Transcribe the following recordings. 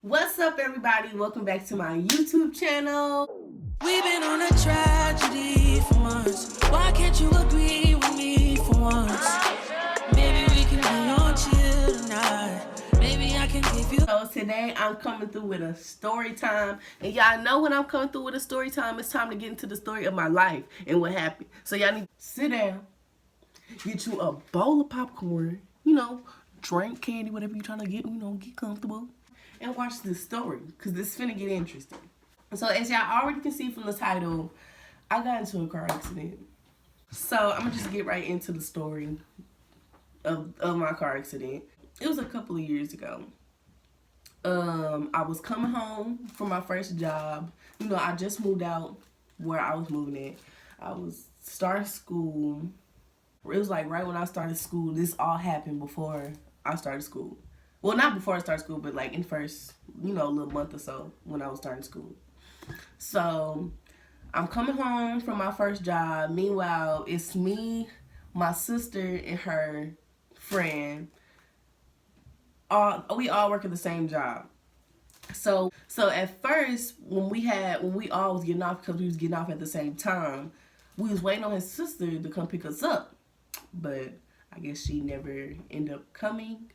What's up, everybody? Welcome back to my YouTube channel. We've been on a tragedy for months. Why can't you agree with me for once? Maybe we can be on chill tonight. Maybe I can give you. So today I'm coming through with a story time. And y'all know when I'm coming through with a story time, it's time to get into the story of my life and what happened. So y'all need to sit down, get you a bowl of popcorn, drink, candy, whatever you're trying to get, get comfortable. And watch this story, because this is finna get interesting. So as y'all already can see from the title, I got into a car accident. So I'm gonna just get right into the story of my car accident. It was a couple of years ago. I was coming home from my first job. I just moved out where I was moving at. I was starting school. It was like right when I started school. This all happened before I started school. Well, not before I started school, but like in first, little month or so when I was starting school. So I'm coming home from my first job. Meanwhile, it's me, my sister, and her friend. We all work at the same job. So at first, when we all was getting off, because we was getting off at the same time, we was waiting on his sister to come pick us up. But I guess she never ended up coming.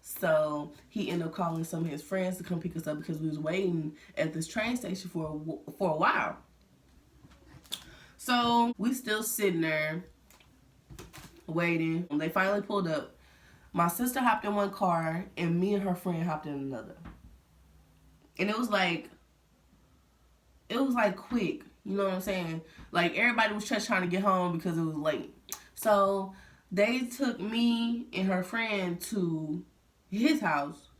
So he ended up calling some of his friends to come pick us up because we was waiting at this train station for a while. So we still sitting there waiting. They finally pulled up. My sister hopped in one car and me and her friend hopped in another. And it was like quick. You know what I'm saying? Like everybody was just trying to get home because it was late. So they took me and her friend to his house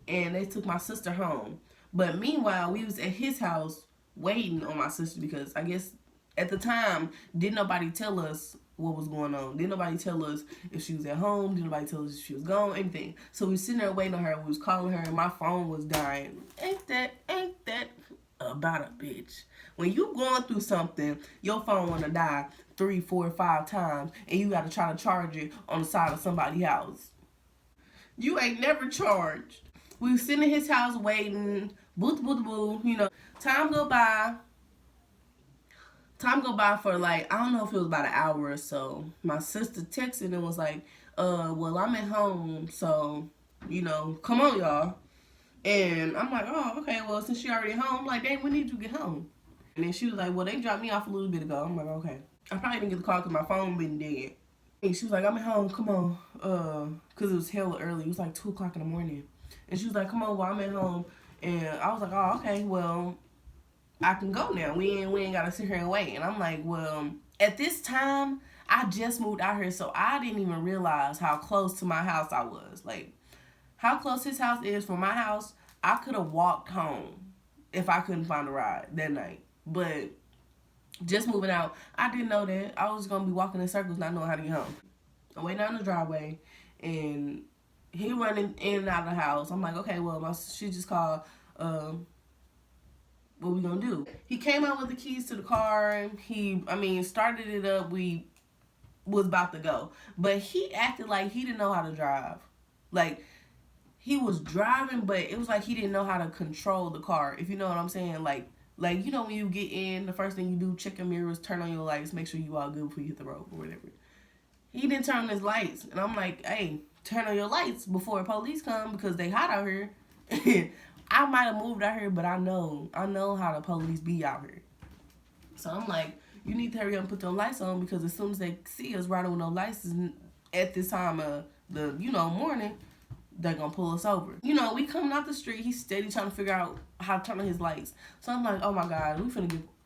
and they took my sister home. But meanwhile, we was at his house waiting on my sister because I guess at the time didn't nobody tell us what was going on. Didn't nobody tell us if she was at home. Didn't nobody tell us if she was gone, anything. So we was sitting there waiting on her. We was calling her and my phone was dying. Ain't that about a bitch? When you going through something, your phone wanna die 3, 4, 5 times and you gotta try to charge it on the side of somebody's house. You ain't never charged. We was sitting in his house waiting. Boo. Time go by. For like, I don't know if it was about an hour or so. My sister texted and was like, well, I'm at home, so, come on, y'all. And I'm like, oh, okay, well, since she already home, like, dang, when did you get home? And then she was like, well, they dropped me off a little bit ago. I'm like, okay. I probably didn't get the call because my phone been dead. And she was like, I'm at home, come on. Because it was hella early. It was like 2 o'clock in the morning. And she was like, come on, well, I'm at home. And I was like, oh, okay, well, I can go now. We ain't got to sit here and wait. And I'm like, well, at this time, I just moved out here, so I didn't even realize how close to my house I was. Like, how close his house is from my house, I could have walked home if I couldn't find a ride that night. But just moving out, I didn't know that. I was going to be walking in circles not knowing how to get home. I'm waiting down the driveway, and he running in and out of the house. I'm like, okay, well, she just called, what we gonna do? He came out with the keys to the car. He started it up. We was about to go. But he acted like he didn't know how to drive. Like, he was driving, but it was like he didn't know how to control the car, if you know what I'm saying. Like, when you get in, the first thing you do, check your mirrors, turn on your lights, make sure you all good before you hit the road or whatever. He didn't turn on his lights. And I'm like, hey, turn on your lights before police come because they hot out here. I might have moved out here, but I know how the police be out here. So I'm like, you need to hurry up and put your lights on because as soon as they see us riding with no lights at this time of the, morning, they're going to pull us over. We coming out the street. He's steady trying to figure out how to turn on his lights. So I'm like, oh my God,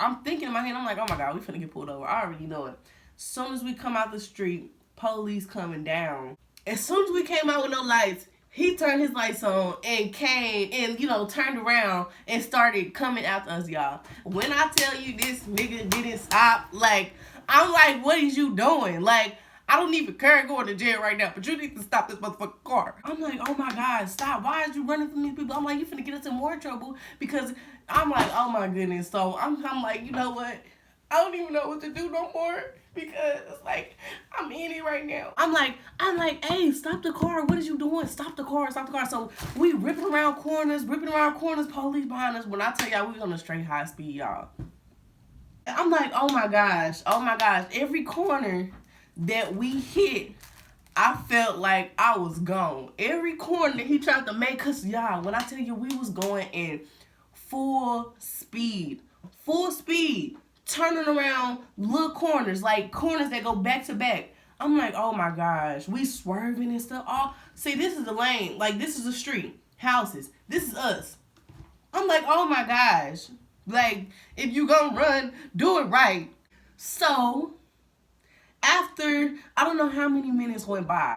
I'm thinking in my head, I'm like, oh my God, we finna get pulled over. I already know it. As soon as we come out the street, police coming down. As soon as we came out with no lights, he turned his lights on and came and, turned around and started coming after us, y'all. When I tell you this nigga didn't stop, like, I'm like, what is you doing? Like, I don't even care going to jail right now, but you need to stop this motherfucking car. I'm like, oh my God, stop. Why is you running from these people? I'm like, you finna get us in more trouble because I'm like, oh my goodness. So I'm like, you know what? I don't even know what to do no more. because it's like I'm in it right now. I'm like, hey, stop the car. What is you doing? Stop the car. Stop the car. So we ripping around corners. Police behind us. When I tell y'all, we was on a straight high speed, y'all. I'm like, oh my gosh. Every corner that we hit, I felt like I was gone. Every corner that he tried to make us, y'all, when I tell you we was going in full speed, turning around little corners, like corners that go back to back. I'm like, oh my gosh, we swerving and stuff. See, this is the lane, like this is the street, houses. This is us. I'm like, oh my gosh, like if you gonna run, do it right. So after I don't know how many minutes went by,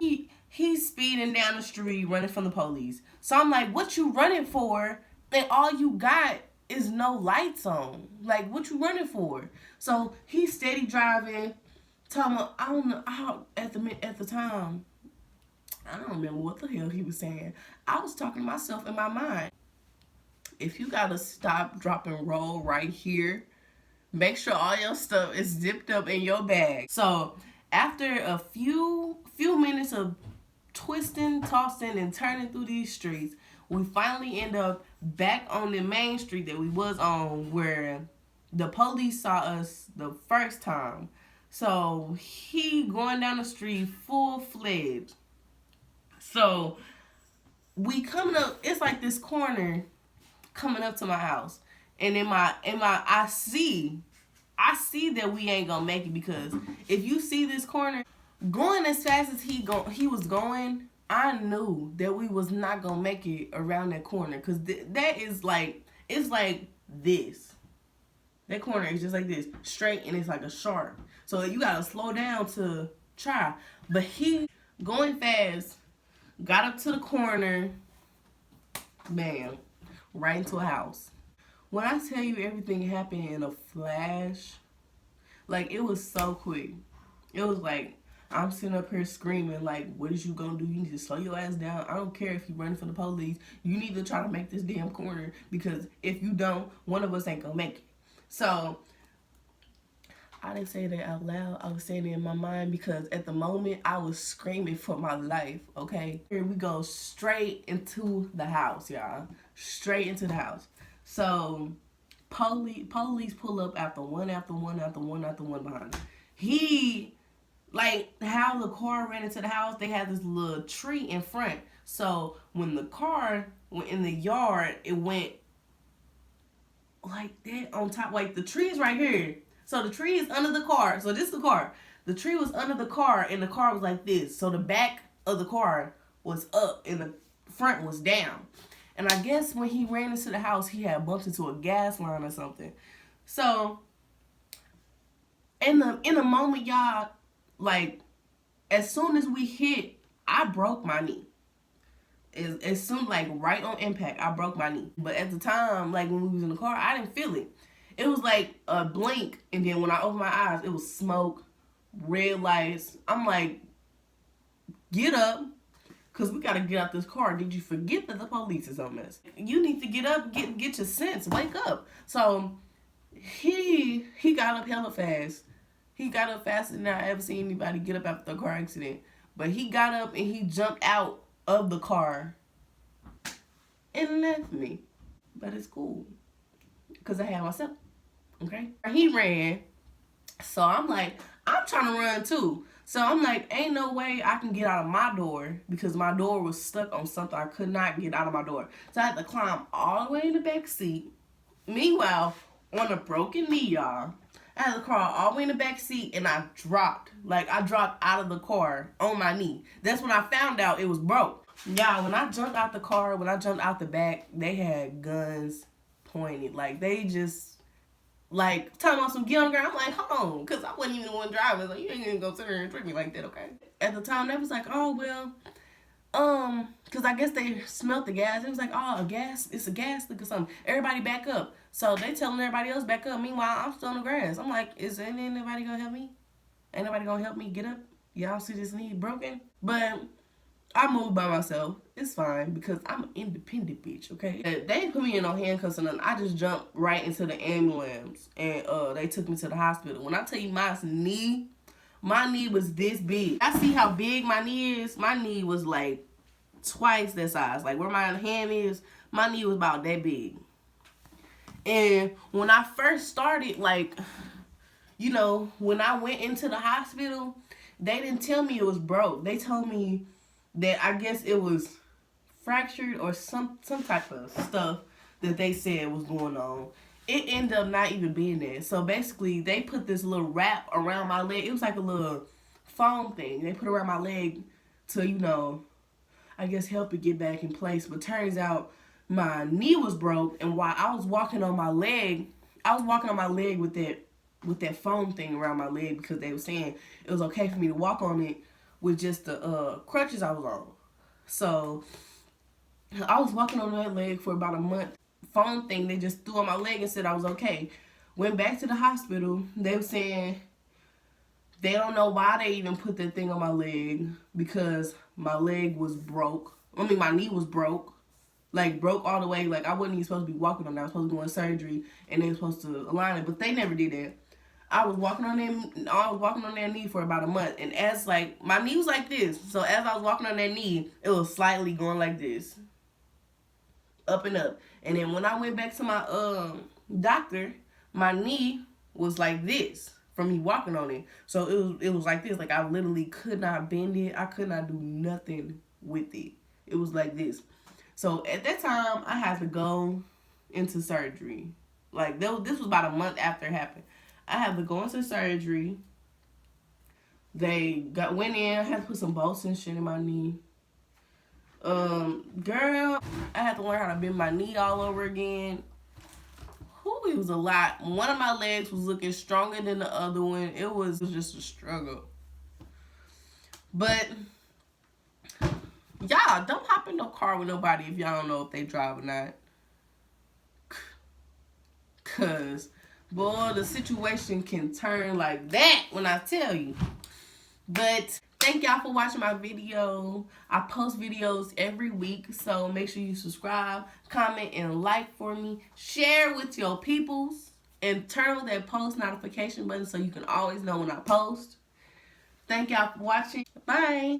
he's speeding down the street, running from the police. So I'm like, what you running for? And all you got is no lights on. Like, what you running for? So he's steady driving. Talking about, I don't know how at the time. I don't remember what the hell he was saying. I was talking to myself in my mind. If you gotta stop, drop, and roll right here, make sure all your stuff is zipped up in your bag. So after a few minutes of twisting, tossing, and turning through these streets, we finally end up back on the main street that we was on where the police saw us the first time. So he going down the street full-fledged. So we coming up, it's like this corner coming up to my house. And I see that we ain't gonna make it, because if you see this corner going as fast as he was going, I knew that we was not gonna make it around that corner, because that is like, it's like this. That corner is just like this, straight, and it's like a sharp. So you gotta slow down to try. But he going fast, got up to the corner, bam, right into a house. When I tell you everything happened in a flash, like it was so quick. It was like, I'm sitting up here screaming, like, what is you gonna do? You need to slow your ass down. I don't care if you running from the police. You need to try to make this damn corner, because if you don't, one of us ain't gonna make it. So I didn't say that out loud. I was saying it in my mind, because at the moment I was screaming for my life, okay? Here we go straight into the house, y'all. Straight into the house. So police pull up after one behind him. He, like how the car ran into the house, they had this little tree in front. So when the car went in the yard, it went like that on top. Like the tree is right here. So the tree is under the car. So this is the car. The tree was under the car, and the car was like this. So the back of the car was up and the front was down. And I guess when he ran into the house, he had bumped into a gas line or something. So in the moment, y'all, like as soon as we hit, I broke my knee. As soon, like right on impact, I broke my knee. But at the time, like when we was in the car, I didn't feel it. It was like a blink, and then when I opened my eyes, it was smoke, red lights. I'm like, get up, because we got to get out this car. Did you forget that the police is on us? You need to get up, get your sense, wake up. So he got up hella fast. He got up faster than I ever seen anybody get up after a car accident. But he got up and he jumped out of the car and left me. But it's cool, because I had myself. Okay? He ran. So I'm like, I'm trying to run too. So I'm like, ain't no way I can get out of my door, because my door was stuck on something. I could not get out of my door. So I had to climb all the way in the back seat. Meanwhile, on a broken knee, y'all, I had to crawl all the way in the back seat, and I dropped. Like, I dropped out of the car on my knee. That's when I found out it was broke. Y'all, when I jumped out the car, when I jumped out the back, they had guns pointed. Like, they just, like, talking about some get on the ground. I'm like, hold on, because I wasn't even the one driving. Like, you ain't even gonna sit here and trick me like that, okay? At the time, they was like, oh, well, because I guess they smelt the gas. It was like, oh, it's a gas leak or something. Everybody back up. So they telling everybody else back up. Meanwhile, I'm still on the grass. I'm like, is anybody gonna help me? Ain't nobody gonna help me get up? Y'all see this knee broken? But I moved by myself. It's fine, because I'm an independent bitch, okay? They put me in no handcuffs or nothing. I just jumped right into the ambulance, and they took me to the hospital. When I tell you my knee My knee was this big. I see how big my knee is. My knee was like twice that size. Like where my hand is, my knee was about that big. And when I first started, like, you know, when I went into the hospital, they didn't tell me it was broke. They told me that I guess it was fractured or some type of stuff that they said was going on. It ended up not even being there. So basically, they put this little wrap around my leg. It was like a little foam thing. They put it around my leg to, you know, I guess help it get back in place. But turns out my knee was broke, and while I was walking on my leg, with that foam thing around my leg because they were saying it was okay for me to walk on it with just the crutches I was on. So I was walking on that leg for about a month. Foam thing they just threw on my leg and said I was okay. Went back to the hospital. They were saying they don't know why they even put that thing on my leg because my leg was broke. I mean, my knee was broke. Like, broke all the way. Like, I wasn't even supposed to be walking on that. I was supposed to go in surgery, and they were supposed to align it. But they never did that. I was walking on their knee for about a month. And as, like, my knee was like this. So, as I was walking on that knee, it was slightly going like this. Up and up. And then when I went back to my doctor, my knee was like this from me walking on it. So, it was like this. Like, I literally could not bend it. I could not do nothing with it. It was like this. So, at that time, I had to go into surgery. Like, this was about a month after it happened. I had to go into surgery. They went in. I had to put some bolts and shit in my knee. Girl, I had to learn how to bend my knee all over again. It was a lot. One of my legs was looking stronger than the other one. It was just a struggle. But y'all, don't hop in no car with nobody if y'all don't know if they drive or not. Cause, boy, the situation can turn like that when I tell you. But thank y'all for watching my video. I post videos every week, so make sure you subscribe, comment, and like for me. Share with your peoples, and turn on that post notification button so you can always know when I post. Thank y'all for watching. Bye.